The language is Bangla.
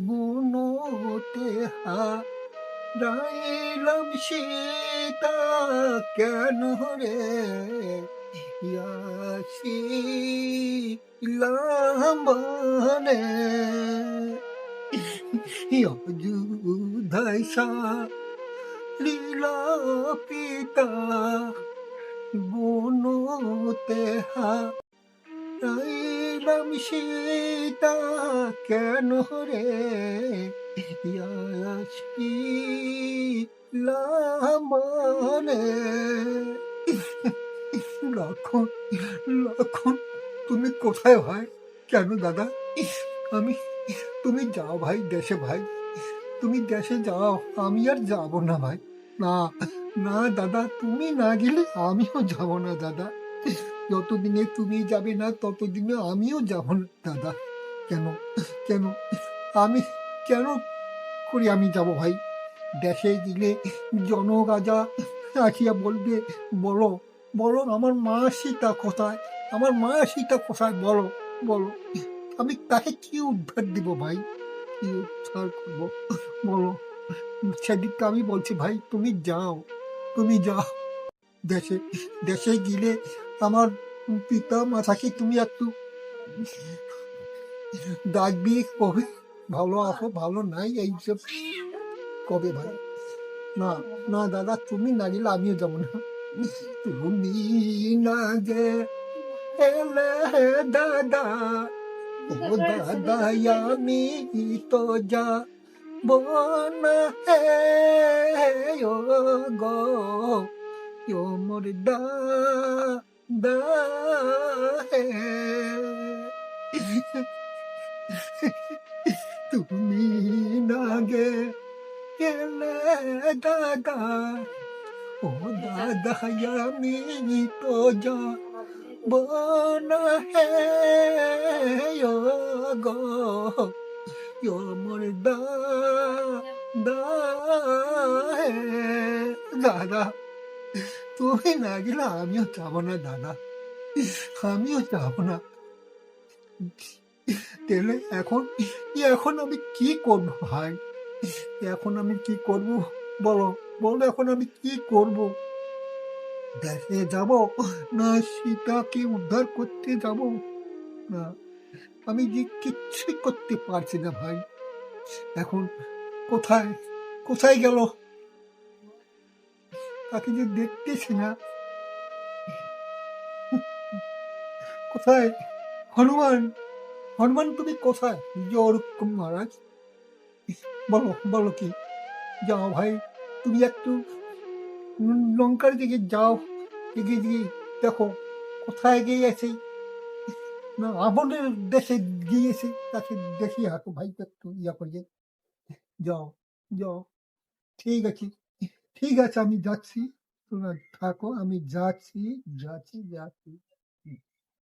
বুনোতে হারাইলাম সীতা কেন রে আসিলাম বনে অযোধ্যায় লীলা পিতা বুনোতে হারাইলাম সীতা কেন রে আসিলাম বনে লক্ষণ লক্ষণ তুমি কোথায় ভাই? কেন দাদা? আমি তুমি যাও ভাই দেশে, ভাই তুমি দেশে যাও, আমি আর যাব না ভাই। না না দাদা, তুমি না গেলে আমিও যাব না দাদা। যতদিনে তুমি যাবে না ততদিনে আমিও যাব না দাদা। কেন কেন আমি কেন করে আমি যাব ভাই? দেশে গেলে জনরাজা আসিয়া বলবে, বলো বলো আমার মা সীতা কোথায়, আমার মা সীতা কোথায়, বলো বলো। আমি তাকে কি উদ্ধার দিব ভাই? কি উদ্ধার করবো বলো? সেদিকটা আমি বলছি ভাই, তুমি যাও, তুমি যাও দেশে। দেশে গেলে আমার পিতা মাতাকে তুমি একটু ডাকবি, কবে ভালো আছো ভালো নাই এইসব কবে ভাই। না না দাদা, তুমি না গেলে আমিও যাবো না। তুমি না গেলে দাদা, ও দাদা আমি তো যাব না হে ও গো, ও মোর দাদা হে। তুমি না গেলে দাদা, ও দাদা আমি তো যাব না হে ও গো, ও মোর দাদা হে। দাদা তুমি না গেলে আমিও যাব না দাদা, আমিও যাব না। তাহলে এখন এখন আমি কি করবো ভাই? এখন আমি কি করব বলো বলো, এখন আমি কি করব? দেশে যাব না সীতাকে উদ্ধার করতে যাব? না, আমি যে কিচ্ছুই করতে পারছি না ভাই। এখন কোথায় কোথায় গেল? তাকে যে দেখতেছি না। কোথায় হনুমান? হনুমান তুমি কোথায়? জোরকম মহারাজ, বলো বলো কি? যাও ভাই, তুমি একটু লঙ্কার দিকে যাও, এগিয়ে দিয়ে দেখো কোথায় গিয়েছে। না আমাদের দেশে গিয়েছে, তাকে দেখি হাঁটো ভাই, একটু ইয়া করিয়ে যাও যাও। ঠিক আছে ঠিক আছে, আমি যাচ্ছি, তোমরা থাকো, আমি যাচ্ছি যাচ্ছি যাচ্ছি।